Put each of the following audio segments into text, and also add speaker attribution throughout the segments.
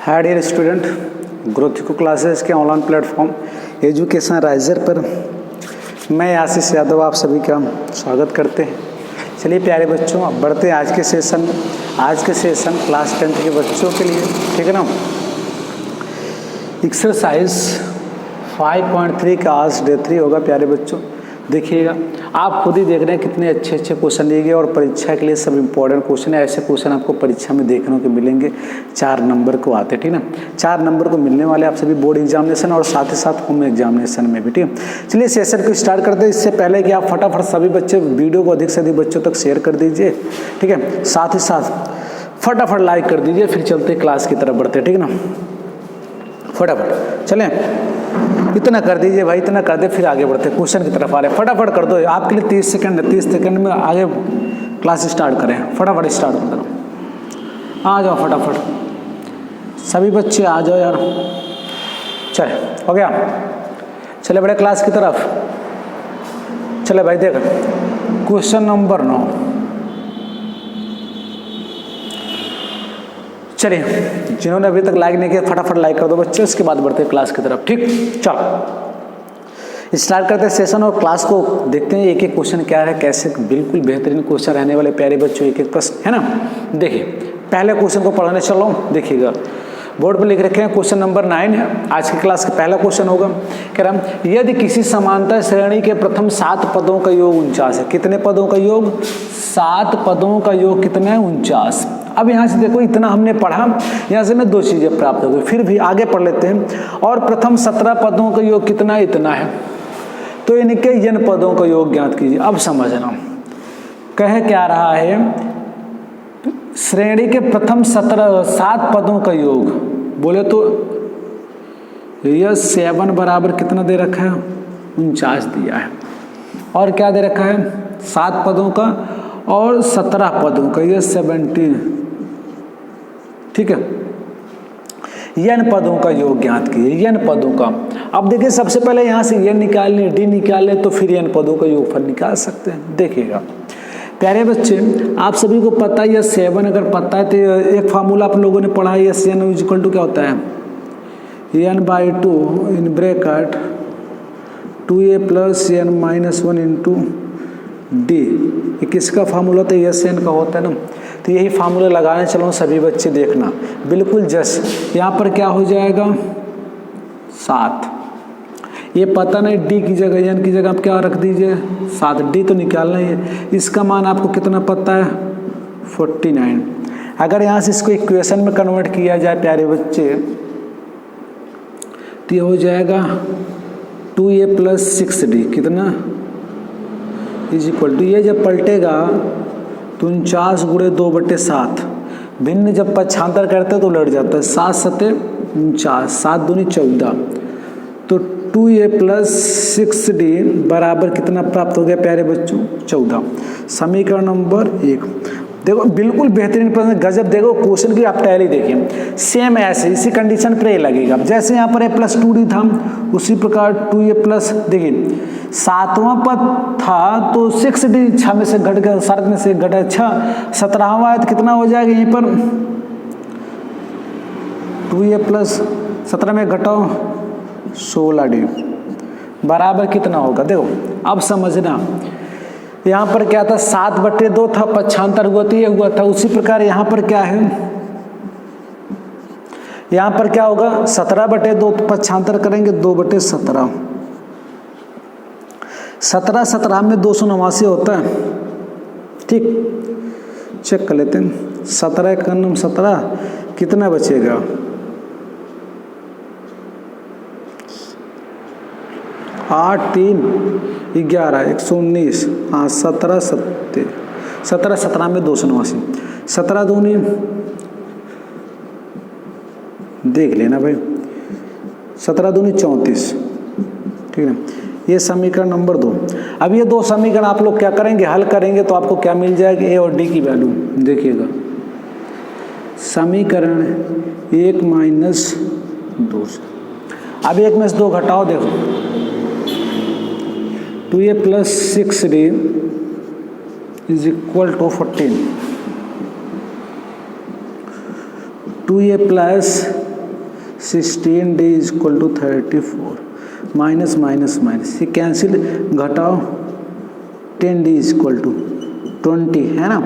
Speaker 1: Hi dear student, ग्रोथिको classes के online platform education riser पर मैं आशीष यादव आप सभी का स्वागत करते हैं। चलिए प्यारे बच्चों, अब बढ़ते हैं आज के सेशन में। आज के सेशन क्लास 10th के बच्चों के लिए, ठीक है ना। एक्सरसाइज 5.3 का आज डे 3 होगा प्यारे बच्चों। देखिएगा, आप खुद ही देख रहे हैं कितने अच्छे अच्छे क्वेश्चन लिए गए और परीक्षा के लिए सब इंपॉर्टेंट क्वेश्चन है। ऐसे क्वेश्चन आपको परीक्षा में देखने को मिलेंगे। 4 नंबर को आते, ठीक ना। 4 नंबर को मिलने वाले आप सभी बोर्ड एग्जामिनेशन और साथ ही साथ होम एग्जामिनेशन में भी, ठीक है। चलिए सेशन को स्टार्ट करते हैं। इससे पहले कि आप फटाफट सभी बच्चे वीडियो को अधिक से अधिक बच्चों तक शेयर कर दीजिए, ठीक है। साथ ही साथ फटाफट लाइक कर दीजिए। फिर चलते क्लास की तरफ बढ़ते, ठीक है ना। फटाफट चलें, इतना कर दीजिए भाई, इतना कर दे, फिर आगे बढ़ते क्वेश्चन की तरफ आ रहे हैं। फटाफट कर दो, आपके लिए 30 सेकंड है। 30 सेकंड में आगे क्लास स्टार्ट करें। फटाफट स्टार्ट कर दो, आ जाओ फटाफट सभी बच्चे आ जाओ यार। चले, हो गया। चले बड़े क्लास की तरफ। चले भाई, देख क्वेश्चन नंबर 9। चलिए, जिन्होंने अभी तक लाइक नहीं किया फटाफट लाइक कर दो बच्चे, उसके बाद बढ़ते हैं क्लास की तरफ, ठीक। चलो स्टार्ट करते हैं सेशन और क्लास को देखते हैं एक एक क्वेश्चन क्या है, कैसे। बिल्कुल बेहतरीन क्वेश्चन रहने वाले प्यारे बच्चों, एक एक प्रश्न है ना। देखिए पहले क्वेश्चन को पढ़ने चल रहा हूँ। देखिएगा बोर्ड पर लिख रखे हैं, क्वेश्चन नंबर 9 है। आज की क्लास का पहला क्वेश्चन होगा। कह रहा है यदि किसी समांतर श्रेणी के प्रथम 7 पदों का योग 49 है। कितने पदों का योग? 7 पदों का योग कितना है? 49। अब यहाँ से देखो, इतना हमने पढ़ा, यहाँ से मैं 2 चीजें प्राप्त हो गई। फिर भी आगे पढ़ लेते हैं। और प्रथम 17 पदों का योग कितना? इतना है। तो इनके n पदों का योग ज्ञात कीजिए। अब समझना, कह क्या रहा है, श्रेणी के प्रथम 7 पदों का योग। बोले तो यह 7 बराबर कितना दे रखा है? 49 दिया है। और क्या दे रखा है? 7 पदों का और 17 पदों का, यह 17, ठीक है। n पदों का योग ज्ञात कीजिए, n पदों का। अब देखिए, सबसे पहले यहाँ से n निकाल लें, d निकाल लें, तो फिर n पदों का योगफल निकाल सकते हैं। देखिएगा प्यारे बच्चे, आप सभी को पता है, 7 अगर पता है तो एक फार्मूला आप लोगों ने पढ़ा है, n इक्वल टू क्या होता है? n/2 इन bracket 2a + n-1 into D. ये किसका फार्मूला होता है? n का होता है ना। तो यही फार्मूला लगाने चलो सभी बच्चे, देखना बिल्कुल जस्ट। यहाँ पर क्या हो जाएगा? 7। ये पता नहीं, डी की जगह n की जगह आप क्या रख दीजिए? 7। डी तो निकालना ही है। इसका मान आपको कितना पता है? 49। अगर यहाँ से इसको इक्वेशन में कन्वर्ट किया जाए प्यारे बच्चे, तो ये हो जाएगा 2a + 6d कितना = ये जब पलटेगा तो 49 × 2/7। भिन्न जब पक्षांतर करते तो उलट जाता है। 7 × 7 49, 7 दूनी 14। तो 2a + 6d बराबर कितना प्राप्त हो गया प्यारे बच्चों? 14। समीकरण नंबर 1। देखो बिल्कुल बेहतरीन प्रश्न, गजब। देखो क्वेश्चन की आप टैली देखिए, सेम ऐसे इसी कंडीशन पर ये लगेगा। जैसे यहाँ पर a + 2d था, उसी प्रकार 2a + देखिए 7वां पद था तो 6d 6 में से घट गया, 7 में से घटा 6। 17वां है तो कितना हो जाएगा? यहीं पर 2a + 17 में घटाओ 16d बराबर कितना होगा? देखो अब समझना, यहाँ पर क्या था? 7/2 था, पक्षांतर हुआ तो ये हुआ था। उसी प्रकार यहाँ पर क्या है? यहाँ पर क्या होगा? 17/2 पक्षांतर करेंगे 2/17। 17 में 289 होता है, ठीक। चेक कर लेते हैं। 17 का 17 कितना बचेगा? 8 3 11 119। हाँ 17 17 में 289। 17 दूनी देख लेना भाई, 17 दूनी 34, ठीक है। ये समीकरण नंबर 2। अब ये 2 समीकरण आप लोग क्या करेंगे? हल करेंगे तो आपको क्या मिल जाएगी? ए और डी की वैल्यू। देखिएगा समीकरण 1 - 2। अब 1 में से 2 घटाओ, देखो 2a + 6d = 14। 2a + 16D equal to 34, minus minus minus, ये कैंसिल, घटाओ 10D इक्वल टू 20, है ना।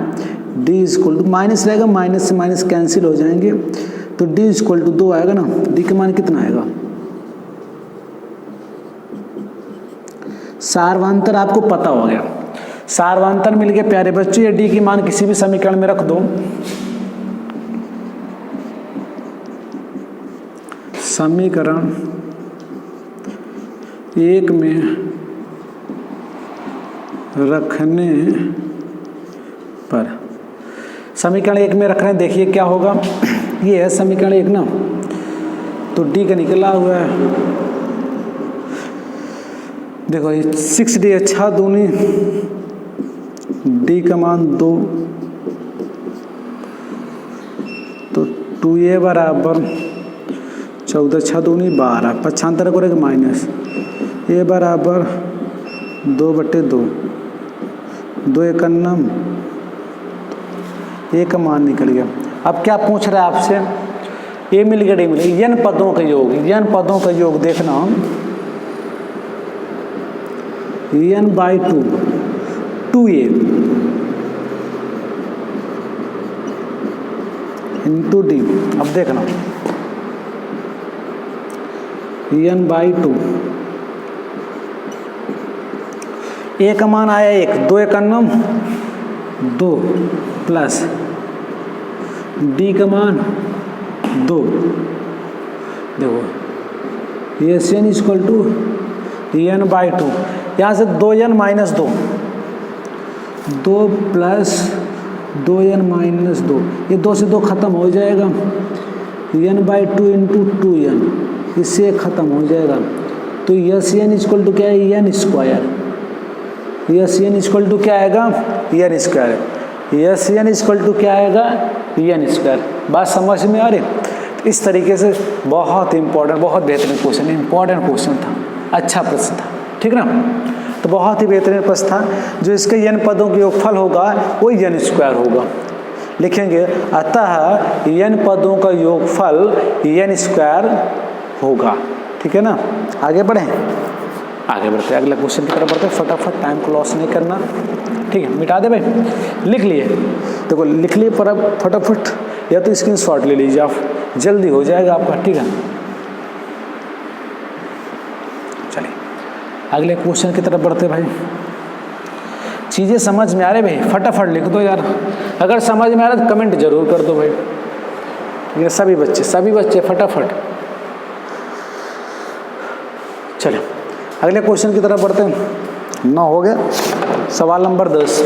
Speaker 1: D इक्वल टू माइनस रहेगा, माइनस से माइनस कैंसिल हो जाएंगे, तो D इक्वल टू 2 आएगा ना। D का मान कितना आएगा? सार्वंतर आपको पता हो गया, सार्वंतर मिल गया प्यारे बच्चों। ये D की मान किसी भी समीकरण में रख दो, समीकरण 1 में रखने पर, समीकरण 1 में रखने, देखिए क्या होगा। ये है समीकरण 1 ना, तो D का निकला हुआ है, देखो ये 6D अच्छा दूनी, D का मान 2, तो 2A बराबर 14 6 दूनी 12, पक्षांतर करेगा माइनस, A बराबर 2/2, 2 एकन्नम, A का मान निकल गया। अब क्या पूछ रहा है आपसे? A मिल गया, D मिल गया, n पदों का योग, n पदों का योग देखना, n/2 2A इंटू D। अब देखना n/2, A का मान आया 1, 2 एकन्नम 2 प्लस D का मान 2, देखो ये n इक्वल टू n/2, यहाँ से 2n minus 2, 2 plus 2n minus 2, ये 2 से 2 खत्म हो जाएगा, n/2 इंटू 2n, इससे खत्म हो जाएगा, तो यस n इक्वल टू क्या है? n square, yes n equal to क्या आएगा? n square, yes n equal to क्या आएगा? n square. बात समझ में आ रही? इस तरीके से बहुत इंपॉर्टेंट, बहुत बेहतरीन क्वेश्चन, इंपॉर्टेंट क्वेश्चन था, अच्छा प्रश्न था, ठीक ना। तो बहुत ही बेहतरीन प्रश्न था। जो इसके n पदों के योगफल होगा वो n स्क्वायर होगा, लिखेंगे अतः n पदों का योगफल n स्क्वायर होगा, ठीक है ना। आगे बढ़ें, आगे बढ़ते अगले क्वेश्चन की तरफ बढ़ते, फटाफट, टाइम को लॉस नहीं करना, ठीक है। मिटा दे भाई, लिख लिए, देखो लिख लिए पर अब फटाफट, या तो स्क्रीनशॉट ले लीजिए आप, जल्दी हो जाएगा आपका, ठीक है। चलिए अगले क्वेश्चन की तरफ बढ़ते भाई। चीज़ें समझ में आ रही भाई, फटाफट लिख दो यार, अगर समझ में आ रहा तो कमेंट जरूर कर दो भाई, ये सभी बच्चे फटाफट। चलिए अगले क्वेश्चन की तरफ बढ़ते हैं। 9 हो गया, सवाल नंबर 10।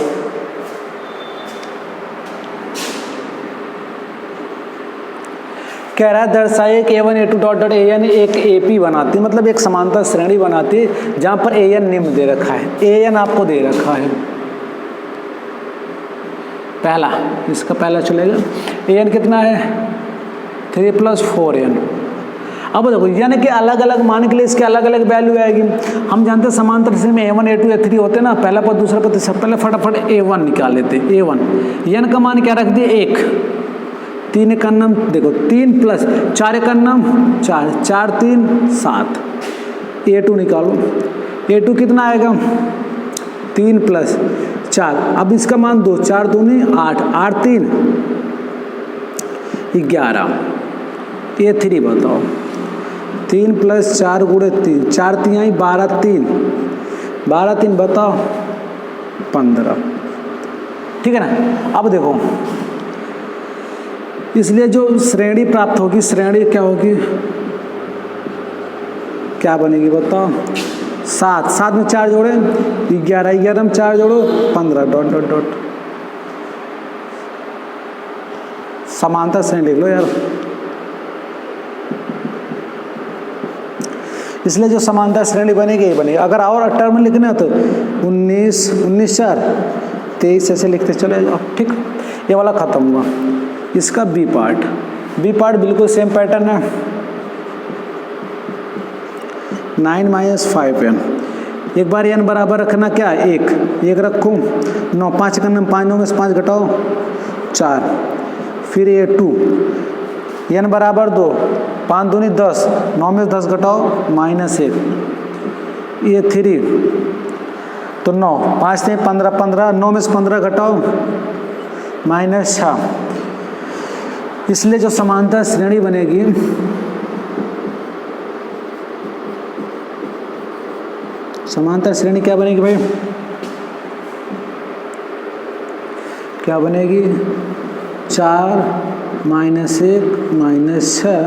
Speaker 1: कह रहा है दर्शाइए कि A1 A2 dot dot AN एक AP बनाती, मतलब एक समांतर श्रेणी बनाती जहां पर AN निम्न दे रखा है, AN आपको दे रखा है। पहला, इसका पहला चलेगा, AN कितना है? 3 + 4n। अब देखो यानी कि अलग अलग मान के लिए इसके अलग अलग वैल्यू आएगी। हम जानते हैं समांतर श्रेणी में A1 A2 A3 होते हैं ना, पहला पद दूसरा पद, सब पहले फटाफट A1 निकाल लेते हैं। A1 n का मान क्या रख दिए? 1, 3 एकन्नम, देखो 3 प्लस 4 एकन्नम 4, 4 3 7, A2 निकालो, A2 कितना आएगा? 3 + 4, अब इसका मान 2, 4 दूनी 8, 8 3 11, A3 बताओ, 3 + 4 × 3, 4 3 12 3, 12 3 बताओ 15, ठीक है ना। अब देखो इसलिए जो श्रेणी प्राप्त होगी, श्रेणी क्या होगी, क्या बनेगी बताओ? 7, 7 में 4 जोड़े 11, 11 में 4 जोड़ो 15, डॉट डॉट डॉट, समांतर श्रेणी लिख लो यार। इसलिए जो समांतर श्रेणी बनेगी ये बनेगी। अगर और टर्म लिखने हो तो 19 19 4 23 ऐसे लिखते चले जाओ, ठीक। ये वाला खत्म हुआ। इसका बी पार्ट बिल्कुल सेम पैटर्न है, 9 - 5n। एक बार n बराबर रखना क्या? 1 रखूँ, 9 5 का 5, 9 में से 5 घटाओ 4, फिर A2 n बराबर 2, 5 दूनी 10, 9 में 10 घटाओ -1, ये 3 तो 9, 5 में 15, 15, 9 में से 15 घटाओ -6। इसलिए जो समांतर श्रेणी बनेगी समांतर श्रेणी क्या बनेगी भाई, क्या बनेगी 4 -1 -6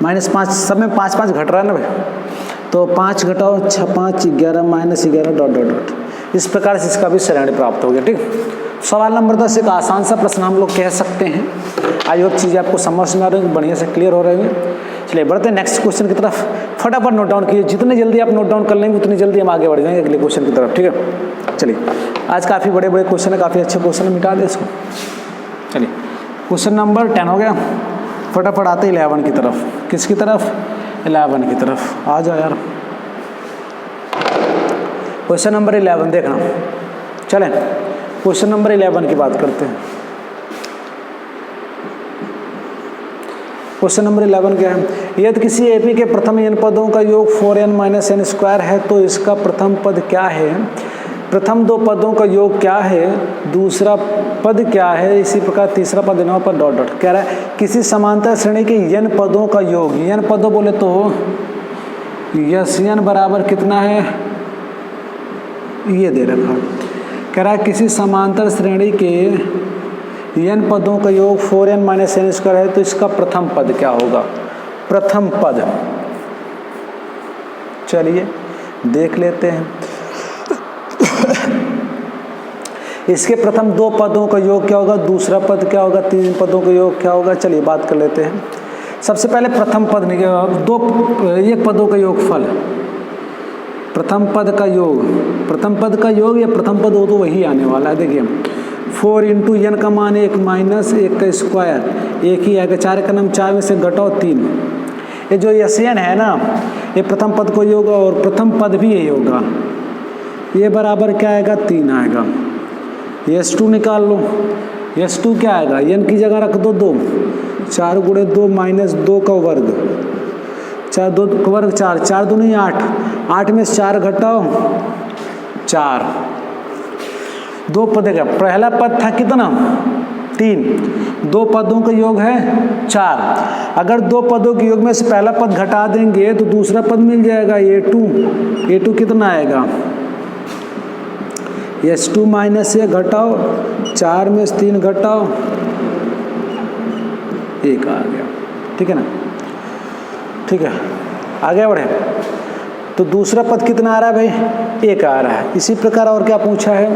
Speaker 1: -5, सब में 5 5 घट रहा है ना भाई, तो 5 घटाओ 6 5 11 -11 डॉट डॉट डॉट। इस प्रकार से इसका भी श्रेणी प्राप्त हो गया। ठीक, सवाल नंबर 10 एक आसान सा प्रश्न हम लोग कह सकते हैं। आई होप चीज़ें आपको समझ में आ रही है, बढ़िया से क्लियर हो रही है। चलिए बढ़ते हैं नेक्स्ट क्वेश्चन की तरफ। फटाफट नोट डाउन कीजिए, जितने जल्दी आप नोट डाउन कर लेंगे उतनी जल्दी हम आगे बढ़ जाएंगे अगले क्वेश्चन की तरफ। ठीक है, चलिए आज काफ़ी बड़े बड़े क्वेश्चन है, काफ़ी अच्छे क्वेश्चन है, मिटा दे इसको। चलिए क्वेश्चन नंबर 10 हो गया। फटाफट आते 11 की तरफ। किसकी तरफ? 11 की तरफ। आ जाओ यार, क्वेश्चन नंबर 11 देखना। चलें क्वेश्चन नंबर 11 की बात करते हैं। क्वेश्चन नंबर 11 क्या है? यदि किसी एपी के प्रथम n पदों का योग 4n - n स्क्वायर है तो इसका प्रथम पद क्या है, प्रथम 2 पदों का योग क्या है, दूसरा पद क्या है, इसी प्रकार तीसरा पद न पर डॉट डॉट। कह रहा है किसी समांतर श्रेणी के n पदों का योग, n पदों बोले तो यस n बराबर कितना है, ये दे रखा। कह रहा है किसी समांतर श्रेणी के n पदों का योग 4n - n स्क्वायर है तो इसका प्रथम पद क्या होगा, प्रथम पद। चलिए देख लेते हैं। इसके प्रथम 2 पदों का योग क्या होगा, दूसरा पद क्या होगा, 3 पदों का योग क्या होगा। चलिए बात कर लेते हैं। सबसे पहले प्रथम पद निकलेगा, 1 पदों का योगफल, प्रथम पद का योग, प्रथम पद का योग या प्रथम पद हो तो वही आने वाला है। देखिए 4 × n का मान 1 - 1 का स्क्वायर, एक ही आएगा। 4 का नाम 4 में से घटाओ 3। ये जो यन है ना, ये प्रथम पद को योग और प्रथम पद भी यही होगा। ये बराबर क्या आएगा, 3 आएगा। S2 निकाल लो, S2 क्या आएगा, n की जगह रख दो 2, 4 × 2 - 2 का वर्ग, 4 2 का वर्ग 4, 4 दूनी 8, 8 में 4 घटाओ 4। 2 पद का पहला पद था कितना, 3, 2 पदों का योग है 4। अगर 2 पदों के योग में से पहला पद घटा देंगे तो दूसरा पद मिल जाएगा A2 कितना आएगा, S2 - 1 घटाओ 4 में से 3 घटाओ 1 आ गया। ठीक है ना, ठीक है आगे बढ़े। तो दूसरा पद कितना आ रहा है भाई, 1 आ रहा है। इसी प्रकार और क्या पूछा है,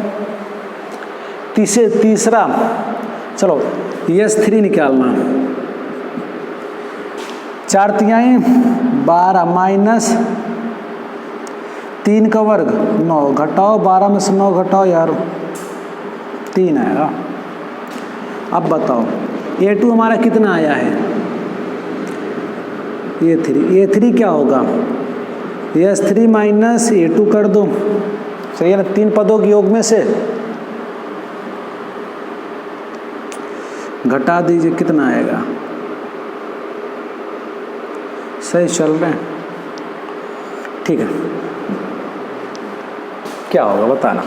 Speaker 1: तीसरा, चलो S3 निकालना। 4 तिहाई 12 - 3 का वर्ग 9 घटाओ 12 में से 9 घटाओ यार 3 आएगा। अब बताओ A2 हमारा कितना आया है, A3 क्या होगा, S3 - A2 कर दो, सही है ना। 3 पदों के योग में से घटा दीजिए, कितना आएगा, सही चल रहे हैं। ठीक है, क्या होगा बताना।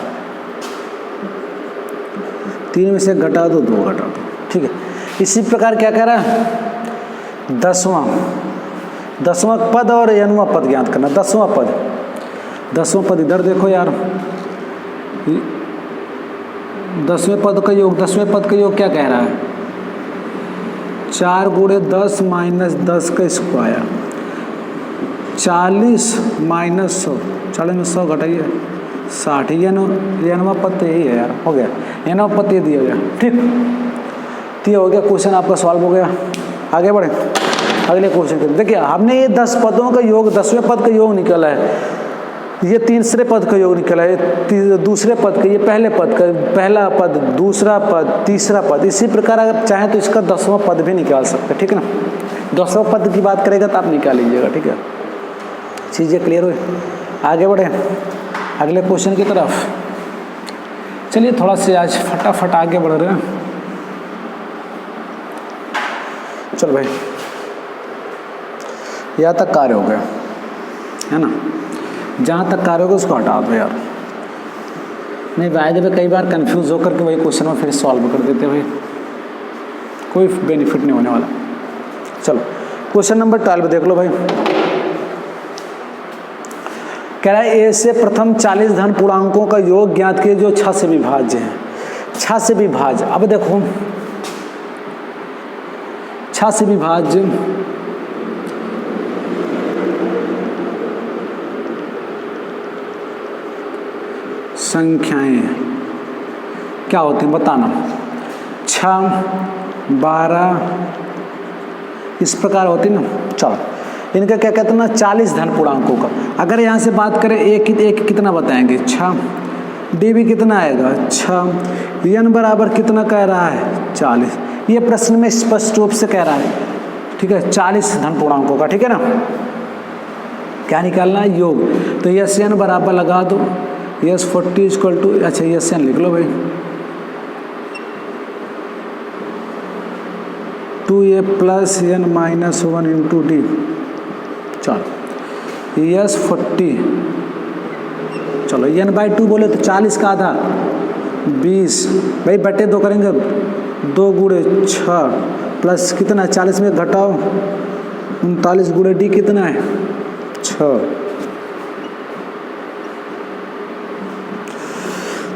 Speaker 1: 3 में से घटा दो 2 घटा दो। ठीक है, इसी प्रकार क्या कह रहा है, 10वां पद और nवां पद ज्ञात करना। 10वां पद इधर देखो यार, 10वें पद का योग, 10वें पद का योग क्या कह रहा है, 4 × 10 - 10 का स्क्वायर, 40 - 100, 40 में 100 घटाइए 60। ये नवा पद तो यही है यार, हो गया। ये नवा पद ये दिया गया। ठीक, तो ये हो गया क्वेश्चन, आपका सॉल्व हो गया। आगे बढ़े अगले क्वेश्चन के। देखिए हमने ये 10 पदों का योग, 10वें पद का योग निकला है, ये तीसरे पद का योग निकला है, दूसरे पद का, ये पहले पद का, पहला पद, दूसरा पद, तीसरा पद। इसी प्रकार अगर चाहें तो इसका 10वां पद भी निकाल सकते हैं। ठीक है ना, 10वां पद की बात करेगा तो आप निकाल लीजिएगा। ठीक है, चीज़ें क्लियर हुई। आगे बढ़े अगले क्वेश्चन की तरफ। चलिए थोड़ा से आज फटाफट आगे बढ़ रहे हैं। चलो भाई यहाँ तक कार्य हो गया है ना, जहाँ तक कार्य होगा उसको हटा दो यार, नहीं वायदे पे कई बार कंफ्यूज होकर के वही क्वेश्चन में फिर सॉल्व कर देते भाई, कोई बेनिफिट नहीं होने वाला। चलो क्वेश्चन नंबर 12 देख लो भाई, कह रहा है ए से प्रथम 40 धन पूर्णांकों का योग ज्ञात किए जो 6 से विभाज्य है। 6 से विभाज्य, अब देखो 6 से विभाज्य संख्याएं क्या होती हैं बताना। 6, 12 इस प्रकार होती ना। चलो इनका क्या कहते हैं ना 40 धन पूर्णांकों का। अगर यहाँ से बात करें एक कितना बताएंगे 6, डी भी कितना आएगा 6, एन बराबर कितना कह रहा है 40। ये प्रश्न में स्पष्ट रूप से कह रहा है, ठीक है 40 धन पूर्णांकों का, ठीक है ना। क्या निकालना है योग, तो यस एन बराबर लगा दो, यस 40 इक्वल टू, अच्छा यस एन लिख लो भाई 2a plus n minus 1 into d. चलो यस 40, चलो एन बाई 2 बोले तो 40 का आधा 20 भाई, बटे 2 करेंगे 2 गुणे 6 प्लस कितना 40 में घटाओ 39 गुणे डी कितना है 6।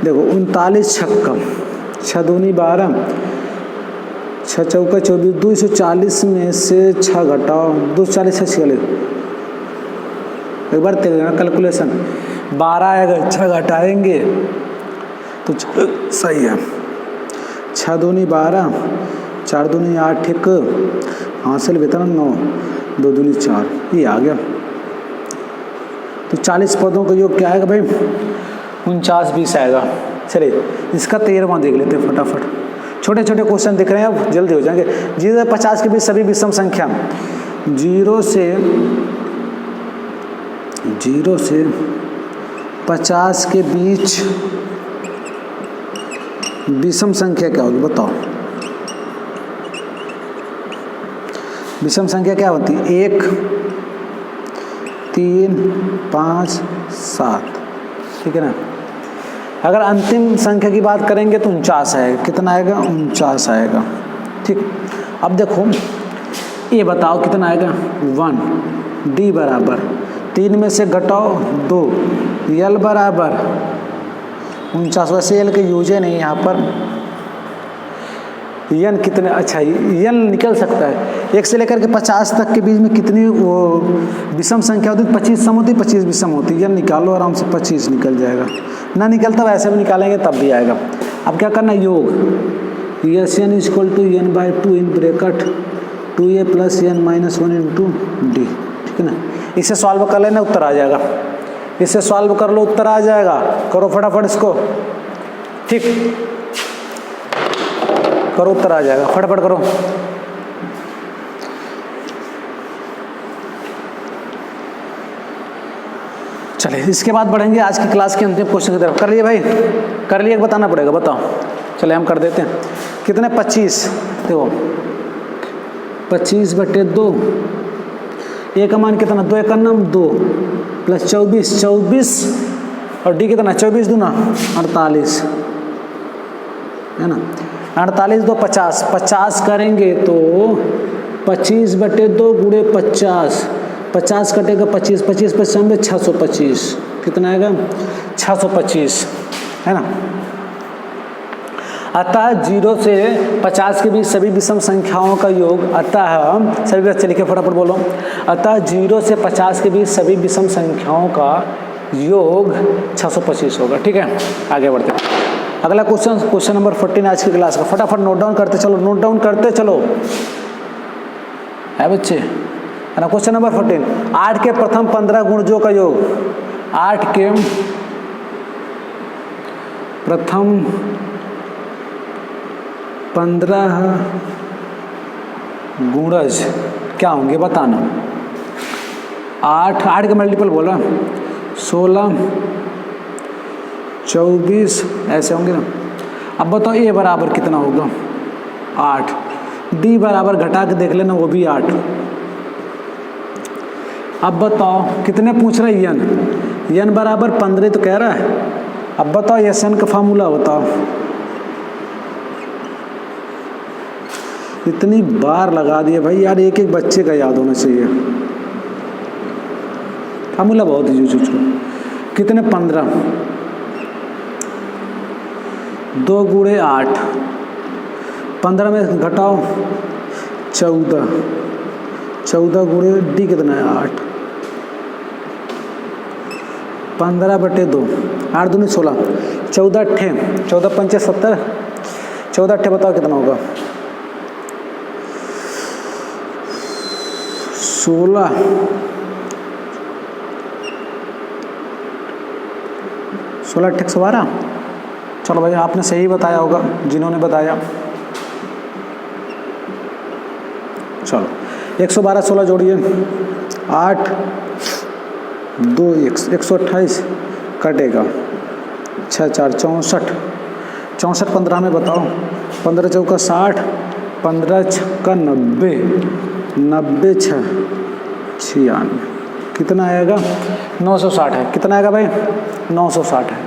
Speaker 1: देखो 39 छक्का 6 दूनी 12, 6 चौका 24, 240 में से 6 घटाओ 240 6 एक बार तेरा कैलकुलेशन 12 आएगा, 6 घटाएंगे तो सही है। 6 दूनी 12, 4 दूनी 8, ठीक हासिल वेतन 9, 2 दूनी 4, ये आ गया। तो 40 पदों का योग क्या आएगा भाई 49 20 आएगा। चलिए इसका 13वां देख लेते हैं फटाफट, छोटे छोटे क्वेश्चन दिख रहे हैं अब जल्दी हो जाएंगे। 0 से 50 के बीच सभी विषम संख्या, 0 से 50 के बीच विषम संख्या क्या होगी बताओ। विषम संख्या क्या होती है 1 3 5 7, ठीक है ना। अगर अंतिम संख्या की बात करेंगे तो 49 आएगा, कितना आएगा 49 आएगा, ठीक। अब देखो ये बताओ कितना आएगा 1, डी बराबर 3 में से घटाओ 2, यल बराबर 49। वैसे यल के यूजे नहीं यहाँ पर, यन कितने, अच्छा यन निकल सकता है 1 से लेकर के 50 तक के बीच में कितनी वो विषम संख्या होती है 25 सम होती, 25 विषम होती है। यन निकालो आराम से 25 निकल जाएगा, ना निकलता वैसे भी निकालेंगे तब भी आएगा। अब क्या करना योग S n equal to n by 2 in bracket 2a plus n minus 1 into d, ठीक है ना। इसे सॉल्व कर लेना उत्तर आ जाएगा, इसे सॉल्व कर लो उत्तर आ जाएगा। करो फटाफट इसको, ठीक करो उत्तर आ जाएगा, फटाफट करो। चलिए इसके बाद बढ़ेंगे आज की क्लास के अंतिम क्वेश्चन की तरफ। कर लिए भाई, कर लिए, बताना पड़ेगा, बताओ। चलिए हम कर देते हैं। कितने 25, देखो 25 बटे 2, ए का मान कितना 2 एकम 2 प्लस 24 और डी कितना 24 दूना 48 है ना। 48 2 50, 50 करेंगे तो 25 बटे 2 गुणे 50, 50 कटेगा 25, 25 95 625, कितना आएगा 625 है ना। अतः 0 से 50 के बीच सभी विषम संख्याओं का योग, अतः सभी बच्चे लिखे फटाफट बोलो। अतः 0 से 50 के बीच सभी विषम संख्याओं का योग 625 होगा, ठीक है। आगे बढ़ते हैं। अगला क्वेश्चन, क्वेश्चन नंबर 14 आज की क्लास का। फटाफट नोट डाउन करते चलो, नोट डाउन करते चलो है बच्चे, है ना। क्वेश्चन नंबर 14, 8 के प्रथम 15 गुणजों का योग, 8 के प्रथम 15 गुणज क्या होंगे बताना। 8 के मल्टीपल बोला 16 24 ऐसे होंगे ना। अब बताओ ए बराबर कितना होगा 8, डी बराबर घटा के देख लेना वो भी 8, अब बताओ कितने पूछ रहा है n, n बराबर 15 तो कह रहा है। अब बताओ एस एन का फार्मूला बताओ। इतनी बार लगा दिया भाई यार, एक एक बच्चे का याद होना चाहिए। फार्मूला बहुत यूज हो चुका। कितने 15, 2 गुणे 8, 15 में घटाओ 14, 14 गुणे डी कितना है 8, 15/2, 8 दूनी 16, 14 अट्ठे 14 पंचे 70, 14 अट्ठे बताओ कितना होगा 16, 16 अट्ठे 112। चलो भाई आपने सही बताया होगा जिन्होंने बताया। चलो 112 16 जोड़िए 8 2 128 कटेगा 6 4 64, 64 15 में बताओ 15 चौका 60, 15 छक्का 90, 90 6 96, कितना आएगा 960 है। कितना आएगा भाई 960 है।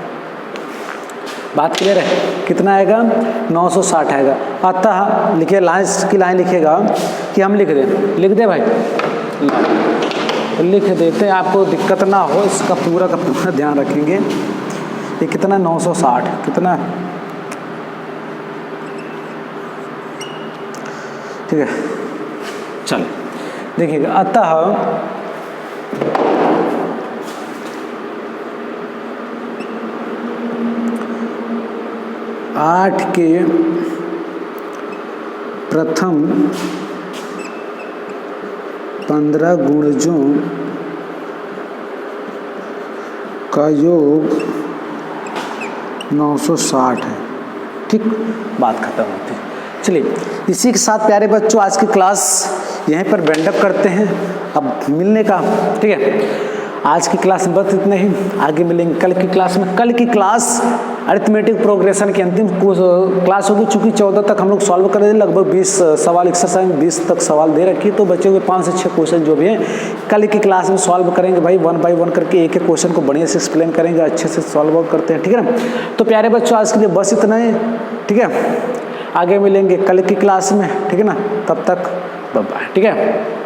Speaker 1: बात क्लियर है, कितना आएगा 960 आएगा। अतः लिखिए लास्ट की लाइन लिखेगा कि हम लिख दे भाई, लिख देते हैं, आपको दिक्कत ना हो इसका पूरा का पूरा ध्यान रखेंगे। ये कितना 960 कितना, ठीक है। चल देखिएगा, अतः 8 के प्रथम 15 गुणजों का योग 960 है। ठीक, बात खत्म होती है। चलिए इसी के साथ प्यारे बच्चों आज की क्लास यहीं पर बेंड अप करते हैं। अब मिलने का, ठीक है, आज की क्लास में बस इतना ही। आगे मिलेंगे कल की क्लास में। कल की क्लास अरिथमेटिक प्रोग्रेशन की अंतिम क्लास होगी। चूंकि 14 तक हम लोग सॉल्व कर रहे थे, लगभग 20 सवाल एक्सरसाइज में 20 तक सवाल दे रखी, तो बच्चों के 5 से 6 क्वेश्चन जो भी हैं कल की क्लास में सॉल्व करेंगे भाई। 1 बाय 1 करके एक एक क्वेश्चन को बढ़िया से एक्सप्लेन करेंगे, अच्छे से सॉल्व करते हैं, ठीक है ना। तो प्यारे बच्चों आज के लिए बस इतना ही, ठीक है। आगे मिलेंगे कल की क्लास में, ठीक है ना। तब तक बाय बाय, ठीक है।